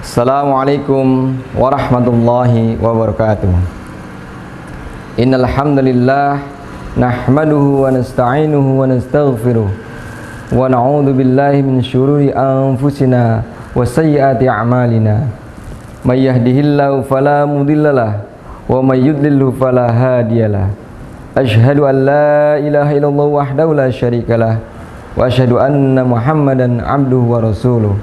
Assalamualaikum warahmatullahi wabarakatuh. Innal hamdalillah nahmaduhu wa nasta'inuhu wa nastaghfiruh wa na'udzu billahi min syururi anfusina wa sayyiati a'malina. May yahdihillahu fala mudhillalah wa may yudlilhu fala hadiyalah. Asyhadu an la ilaha illallah wahdahu la syarikalah wa asyhadu anna Muhammadan abduhu wa rasuluh.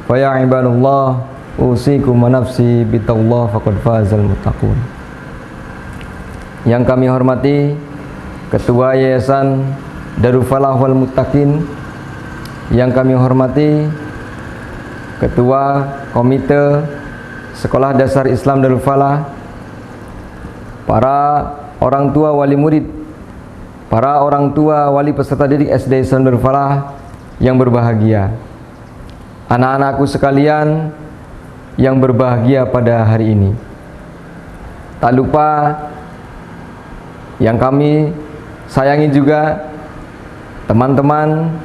Wa ya ibadallah usikum wa nafsi bittaqwallah faqad fazal muttaqun. Yang kami hormati Ketua Yayasan Darul Falah wal Muttaqin, yang kami hormati Ketua Komite Sekolah Dasar Islam Darul Falah, para orang tua wali murid, para orang tua wali peserta didik SD Islam Darul Falah yang berbahagia, anak-anakku sekalian yang berbahagia pada hari ini. Tak lupa yang kami sayangi juga teman-teman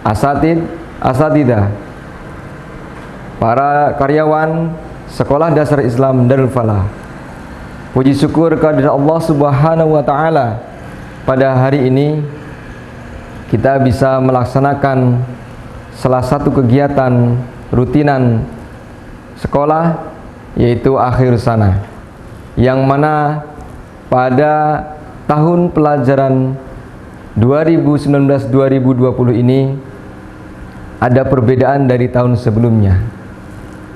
asatid, asatidah, para karyawan Sekolah Dasar Islam Darul Falah. Puji syukur kehadirat Allah Subhanahu wa taala, pada hari ini kita bisa melaksanakan salah satu kegiatan rutinan sekolah, yaitu akhir sana, yang mana pada tahun pelajaran 2019-2020 ini ada perbedaan dari tahun sebelumnya.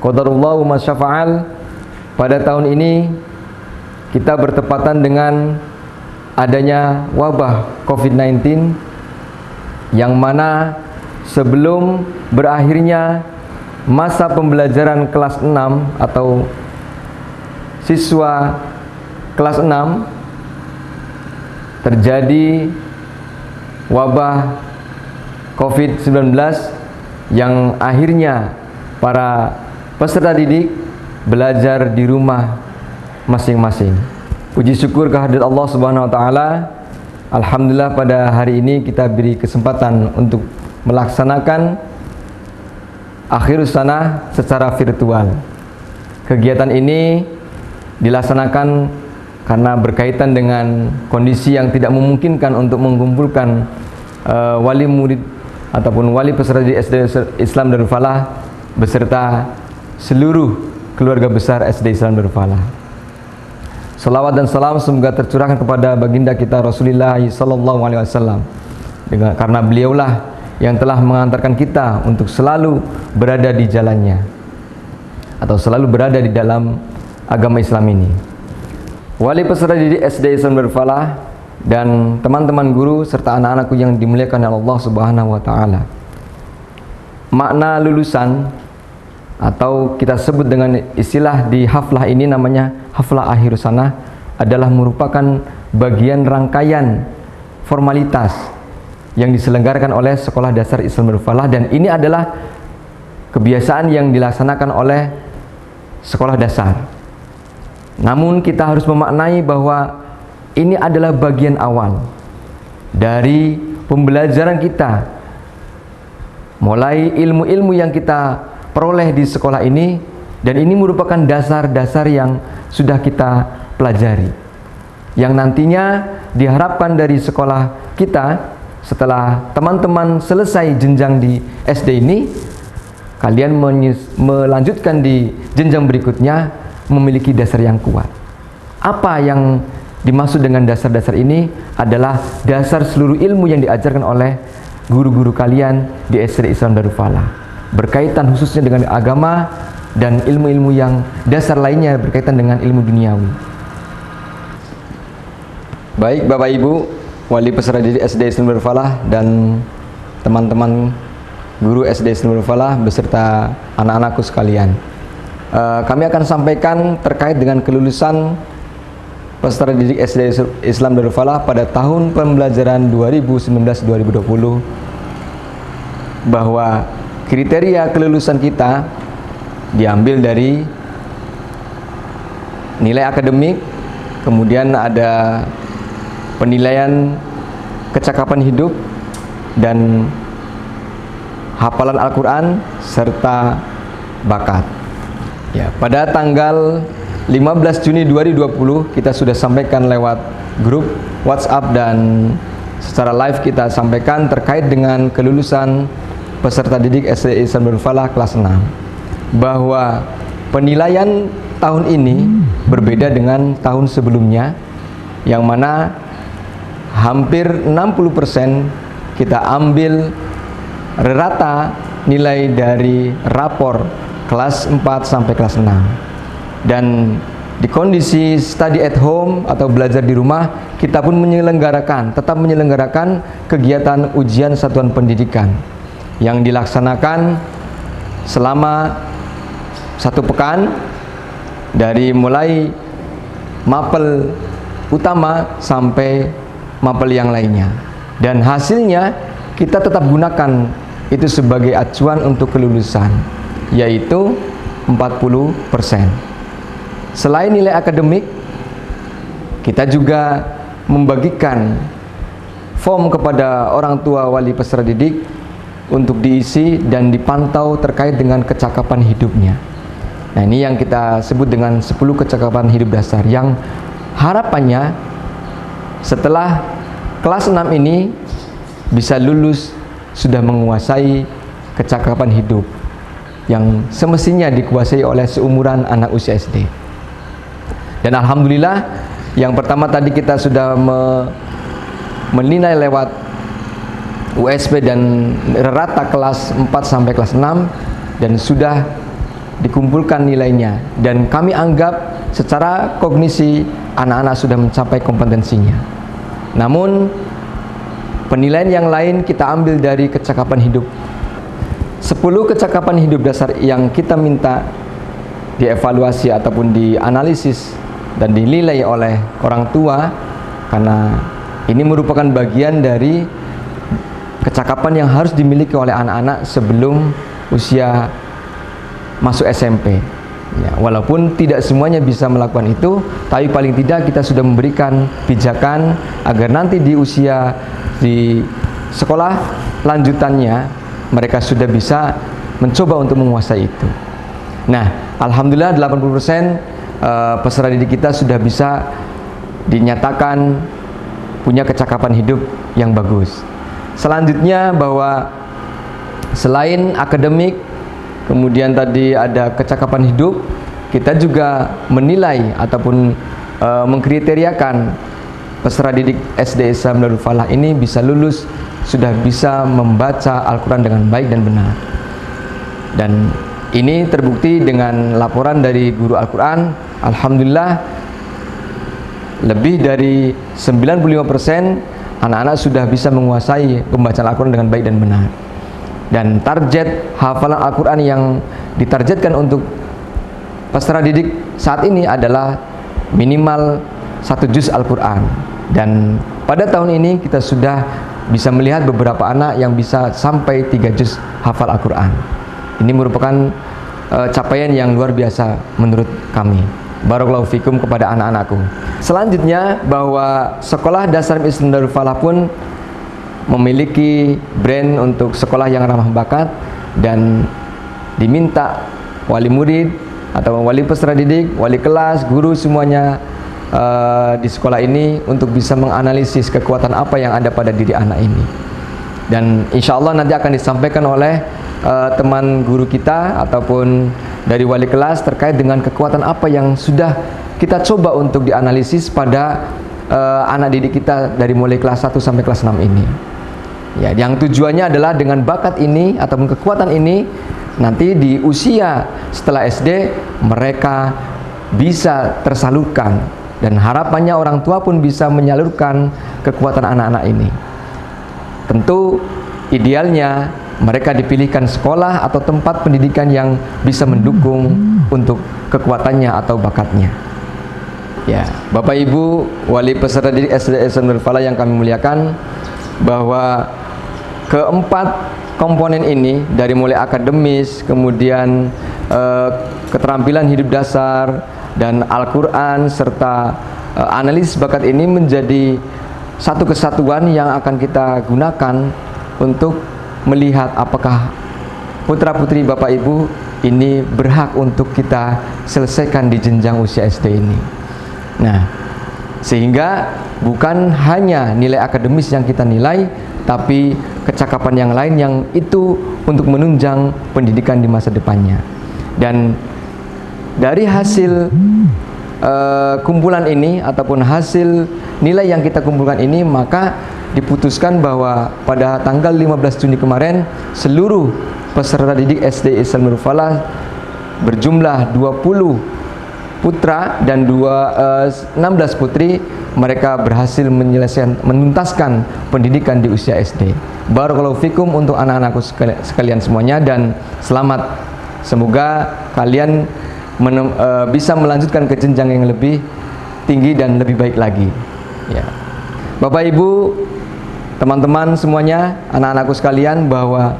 Qadarullahu ma syafa'al. Pada tahun ini kita bertepatan dengan adanya wabah COVID-19, yang mana sebelum berakhirnya masa pembelajaran kelas 6 atau siswa kelas 6, terjadi wabah COVID-19 yang akhirnya para peserta didik belajar di rumah masing-masing. Puji syukur kehadirat Allah Subhanahu wa taala. Alhamdulillah pada hari ini kita beri kesempatan untuk melaksanakan akhir sana secara virtual. Kegiatan ini dilaksanakan karena berkaitan dengan kondisi yang tidak memungkinkan untuk mengumpulkan wali murid ataupun wali peserta di SD Islam Darul Falah beserta seluruh keluarga besar SD Islam Darul Falah. Salawat dan salam semoga tercurahkan kepada baginda kita Rasulullah sallallahu alaihi wasallam, karena beliaulah yang telah mengantarkan kita untuk selalu berada di jalannya atau selalu berada di dalam agama Islam ini. Wali peserta didik SD Islam Darul Falah dan teman-teman guru serta anak-anakku yang dimuliakan oleh Allah Subhanahu wa taala. Makna lulusan atau kita sebut dengan istilah di haflah ini namanya haflah akhir sana, adalah merupakan bagian rangkaian formalitas yang diselenggarakan oleh Sekolah Dasar Islam Darul Falah, dan ini adalah kebiasaan yang dilaksanakan oleh sekolah dasar. Namun kita harus memaknai bahwa ini adalah bagian awal dari pembelajaran kita, mulai ilmu-ilmu yang kita peroleh di sekolah ini, dan ini merupakan dasar-dasar yang sudah kita pelajari, yang nantinya diharapkan dari sekolah kita setelah teman-teman selesai jenjang di SD ini, kalian melanjutkan di jenjang berikutnya memiliki dasar yang kuat. Apa yang dimaksud dengan dasar-dasar ini adalah dasar seluruh ilmu yang diajarkan oleh guru-guru kalian di SD Islam Darul Falah, berkaitan khususnya dengan agama dan ilmu-ilmu yang dasar lainnya berkaitan dengan ilmu duniawi. Baik Bapak Ibu wali peserta didik SD Islam Darul Falah dan teman-teman guru SD Islam Darul Falah beserta anak-anakku sekalian, kami akan sampaikan terkait dengan kelulusan peserta didik SD Islam Darul Falah pada tahun pembelajaran 2019-2020, bahwa kriteria kelulusan kita diambil dari nilai akademik, kemudian ada penilaian kecakapan hidup dan hafalan Al-Quran serta bakat. Ya, pada tanggal 15 Juni 2020 kita sudah sampaikan lewat grup WhatsApp dan secara live kita sampaikan terkait dengan kelulusan peserta didik SD Ihsanul Falah kelas 6, bahwa penilaian tahun ini berbeda dengan tahun sebelumnya, yang mana hampir 60% kita ambil rata nilai dari rapor kelas 4 sampai kelas 6. Dan di kondisi study at home atau belajar di rumah, kita pun tetap menyelenggarakan kegiatan ujian satuan pendidikan yang dilaksanakan selama 1 pekan, dari mulai mapel utama sampai mapel yang lainnya. Dan hasilnya kita tetap gunakan itu sebagai acuan untuk kelulusan, yaitu 40%. Selain nilai akademik, kita juga membagikan form kepada orang tua wali peserta didik untuk diisi dan dipantau terkait dengan kecakapan hidupnya. Nah, ini yang kita sebut dengan 10 kecakapan hidup dasar, yang harapannya setelah kelas 6 ini bisa lulus sudah menguasai kecakapan hidup yang semestinya dikuasai oleh seumuran anak usia SD. Dan alhamdulillah, yang pertama tadi kita sudah menilai lewat USP dan rata kelas 4 sampai kelas 6, dan sudah dikumpulkan nilainya, dan kami anggap secara kognisi anak-anak sudah mencapai kompetensinya. Namun penilaian yang lain kita ambil dari kecakapan hidup. 10 kecakapan hidup dasar yang kita minta dievaluasi ataupun dianalisis dan dinilai oleh orang tua, karena ini merupakan bagian dari kecakapan yang harus dimiliki oleh anak-anak sebelum usia masuk SMP. Ya, walaupun tidak semuanya bisa melakukan itu, tapi paling tidak kita sudah memberikan pijakan agar nanti di usia di sekolah lanjutannya mereka sudah bisa mencoba untuk menguasai itu. Nah, alhamdulillah 80% peserta didik kita sudah bisa dinyatakan punya kecakapan hidup yang bagus. Selanjutnya, bahwa selain akademik, kemudian tadi ada kecakapan hidup, kita juga menilai ataupun mengkriteriakan peserta didik SD Ihsanul Falah ini bisa lulus, sudah bisa membaca Al-Quran dengan baik dan benar. Dan ini terbukti dengan laporan dari guru Al-Quran. Alhamdulillah, lebih dari 95% anak-anak sudah bisa menguasai pembacaan Al-Quran dengan baik dan benar. Dan target hafalan Al-Quran yang ditargetkan untuk peserta didik saat ini adalah minimal 1 juz Al-Quran. Dan pada tahun ini kita sudah bisa melihat beberapa anak yang bisa sampai 3 juz hafal Al-Quran. Ini merupakan capaian yang luar biasa menurut kami. Barakallahu fikum kepada anak-anakku. Selanjutnya, bahwa sekolah dasar Ihsanul Falah pun memiliki brand untuk sekolah yang ramah bakat, dan diminta wali murid atau wali peserta didik, wali kelas, guru semuanya di sekolah ini untuk bisa menganalisis kekuatan apa yang ada pada diri anak ini. Dan insya Allah nanti akan disampaikan oleh teman guru kita ataupun dari wali kelas terkait dengan kekuatan apa yang sudah kita coba untuk dianalisis pada anak didik kita dari mulai kelas 1 sampai kelas 6 ini. Ya, yang tujuannya adalah dengan bakat ini ataupun kekuatan ini, nanti di usia setelah SD mereka bisa tersalurkan, dan harapannya orang tua pun bisa menyalurkan kekuatan anak-anak ini. Tentu idealnya mereka dipilihkan sekolah atau tempat pendidikan yang bisa mendukung untuk kekuatannya atau bakatnya. Ya, Bapak Ibu wali peserta didik SD Ihsanul Falah yang kami muliakan, bahwa keempat komponen ini, dari mulai akademis, kemudian keterampilan hidup dasar, dan Al-Quran, serta analisis bakat ini menjadi satu kesatuan yang akan kita gunakan untuk melihat apakah putra-putri Bapak Ibu ini berhak untuk kita selesaikan di jenjang usia SD ini. Nah, sehingga bukan hanya nilai akademis yang kita nilai, tapi kecakapan yang lain yang itu untuk menunjang pendidikan di masa depannya. Dan dari hasil kumpulan ini ataupun hasil nilai yang kita kumpulkan ini, maka diputuskan bahwa pada tanggal 15 Juni kemarin seluruh peserta didik SD Ihsanul Nurul Falah berjumlah 20 putra dan 16 putri, mereka berhasil menuntaskan pendidikan di usia SD. Barakallahu fikum untuk anak-anakku sekalian semuanya, dan selamat. Semoga kalian bisa melanjutkan ke jenjang yang lebih tinggi dan lebih baik lagi. Ya. Bapak Ibu, teman-teman semuanya, anak-anakku sekalian, bahwa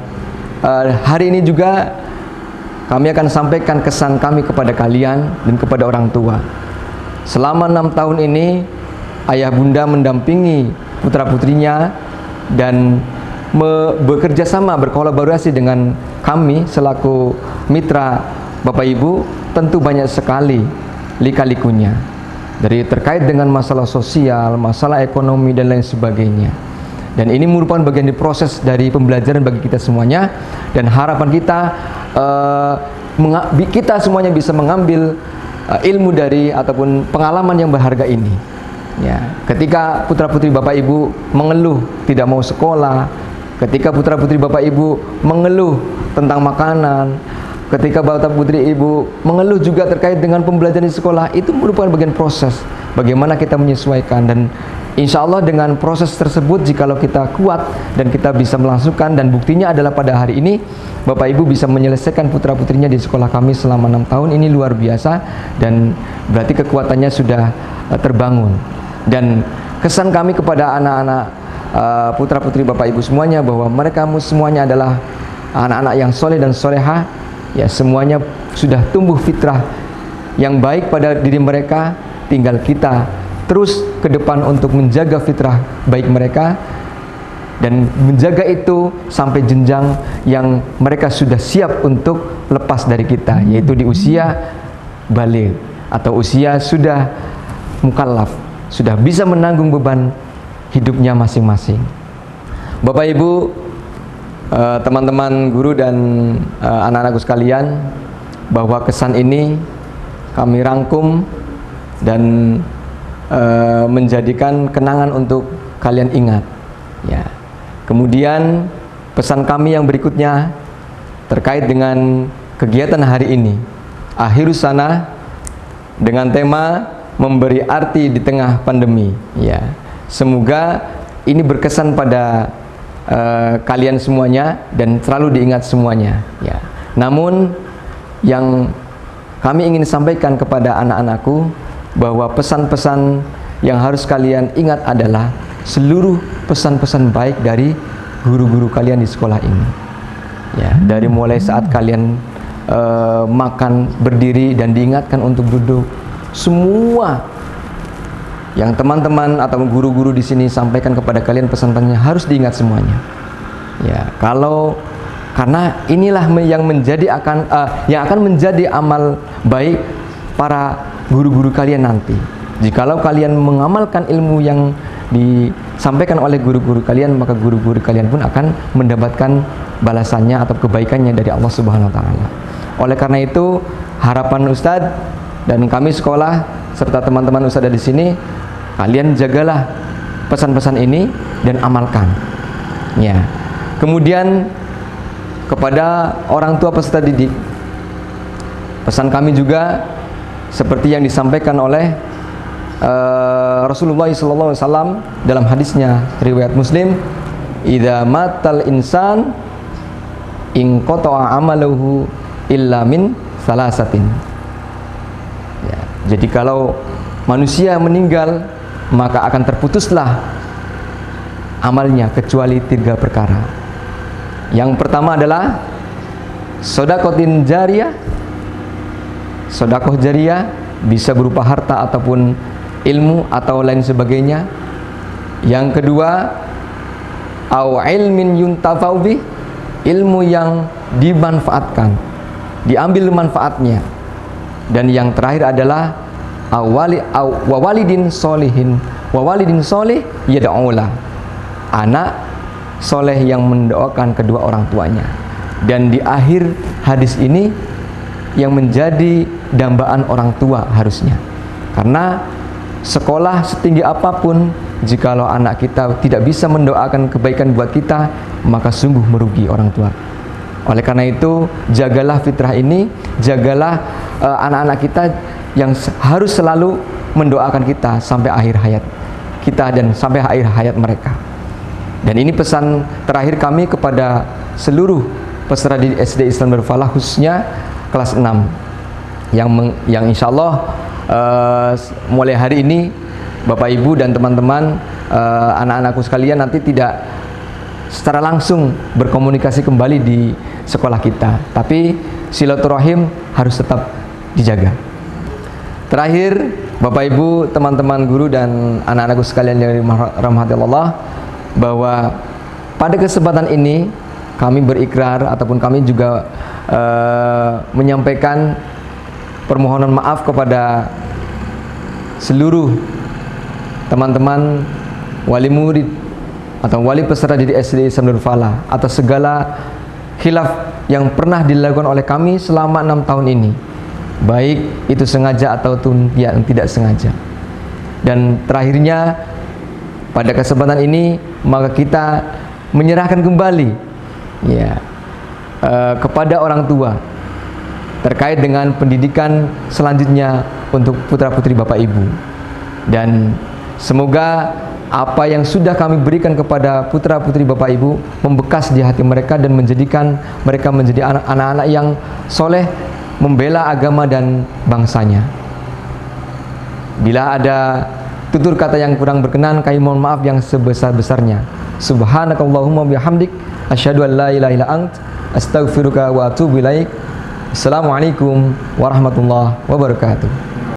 hari ini juga kami akan sampaikan kesan kami kepada kalian dan kepada orang tua. Selama 6 tahun ini, ayah bunda mendampingi putra-putrinya dan bekerja sama, berkolaborasi dengan kami selaku mitra Bapak Ibu. Tentu banyak sekali lika-likunya, dari terkait dengan masalah sosial, masalah ekonomi dan lain sebagainya. Dan ini merupakan bagian dari proses dari pembelajaran bagi kita semuanya, dan harapan kita kita semuanya bisa mengambil ilmu dari ataupun pengalaman yang berharga ini. Ya, ketika putra-putri Bapak Ibu mengeluh tidak mau sekolah, ketika putra-putri Bapak Ibu mengeluh tentang makanan, ketika bapak putri ibu mengeluh juga terkait dengan pembelajaran di sekolah, itu merupakan bagian proses bagaimana kita menyesuaikan. Dan insya Allah dengan proses tersebut, jikalau kita kuat dan kita bisa melangsungkan, dan buktinya adalah pada hari ini Bapak Ibu bisa menyelesaikan putra-putrinya di sekolah kami selama 6 tahun, ini luar biasa, dan berarti kekuatannya sudah terbangun. Dan kesan kami kepada anak-anak putra-putri Bapak Ibu semuanya, bahwa mereka semuanya adalah anak-anak yang soleh dan solehah. Ya, semuanya sudah tumbuh fitrah yang baik pada diri mereka, tinggal kita terus ke depan untuk menjaga fitrah baik mereka dan menjaga itu sampai jenjang yang mereka sudah siap untuk lepas dari kita, yaitu di usia baligh atau usia sudah mukallaf, sudah bisa menanggung beban hidupnya masing-masing. Bapak Ibu, teman-teman guru dan anak-anakku sekalian, bahwa kesan ini kami rangkum dan menjadikan kenangan untuk kalian ingat. Ya. Kemudian pesan kami yang berikutnya terkait dengan kegiatan hari ini, Akhirus Sana, dengan tema memberi arti di tengah pandemi. Ya. Semoga ini berkesan pada kalian semuanya dan selalu diingat semuanya. Ya. Namun yang kami ingin sampaikan kepada anak-anakku, bahwa pesan-pesan yang harus kalian ingat adalah seluruh pesan-pesan baik dari guru-guru kalian di sekolah ini. Ya, dari mulai saat kalian makan berdiri dan diingatkan untuk duduk, semua yang teman-teman atau guru-guru di sini sampaikan kepada kalian, pesan-pesannya harus diingat semuanya. Ya, karena inilah yang akan menjadi amal baik para guru-guru kalian nanti. Jikalau kalian mengamalkan ilmu yang disampaikan oleh guru-guru kalian, maka guru-guru kalian pun akan mendapatkan balasannya atau kebaikannya dari Allah Subhanahu wa taala. Oleh karena itu, harapan Ustadz dan kami sekolah serta teman-teman Ustadz di sini, kalian jagalah pesan-pesan ini dan amalkan. Ya. Kemudian kepada orang tua peserta didik, pesan kami juga seperti yang disampaikan oleh Rasulullah SAW dalam hadisnya riwayat Muslim, "Idza matal insan in qata'a amaluhu illa min salasatin." Ya, jadi kalau manusia meninggal, maka akan terputuslah amalnya kecuali 3 perkara. Yang pertama adalah sodakotin jariyah. Sodakoh jariyah bisa berupa harta ataupun ilmu atau lain sebagainya. Yang kedua, au ilmin yuntafau bih, ilmu yang dimanfaatkan. diambil manfaatnya. Dan yang terakhir adalah wawalidin solihin, wawalidin solih yad'ula, anak soleh yang mendoakan kedua orang tuanya. Dan di akhir hadis ini yang menjadi dambaan orang tua harusnya, karena sekolah setinggi apapun, jikalau anak kita tidak bisa mendoakan kebaikan buat kita, maka sungguh merugi orang tua. Oleh karena itu, jagalah fitrah ini, jagalah anak-anak kita yang harus selalu mendoakan kita sampai akhir hayat kita dan sampai akhir hayat mereka. Dan ini pesan terakhir kami kepada seluruh peserta didik SD Islam Darul Falah, khususnya kelas 6 yang insya Allah mulai hari ini Bapak Ibu dan teman-teman, anak-anakku sekalian nanti tidak secara langsung berkomunikasi kembali di sekolah kita, tapi silaturahim harus tetap dijaga. Terakhir, Bapak Ibu, teman-teman guru dan anak-anakku sekalian yang dirahmati Allah, bahwa pada kesempatan ini kami berikrar ataupun kami juga menyampaikan permohonan maaf kepada seluruh teman-teman wali murid atau wali peserta didik SD Islam Darul Falah atas segala khilaf yang pernah dilakukan oleh kami selama 6 tahun ini, baik itu sengaja ataupun yang tidak sengaja. Dan terakhirnya pada kesempatan ini maka kita menyerahkan kembali kepada orang tua terkait dengan pendidikan selanjutnya untuk putra-putri Bapak Ibu. Dan semoga apa yang sudah kami berikan kepada putra-putri Bapak Ibu membekas di hati mereka dan menjadikan mereka menjadi anak-anak yang soleh, membela agama dan bangsanya. Bila ada tutur kata yang kurang berkenan, kami mohon maaf yang sebesar-besarnya. Subhanakallahumma bihamdik, asyhadu an la ilaha illa ant, astaghfiruka wa atubu ilaik. Assalamualaikum warahmatullahi wabarakatuh.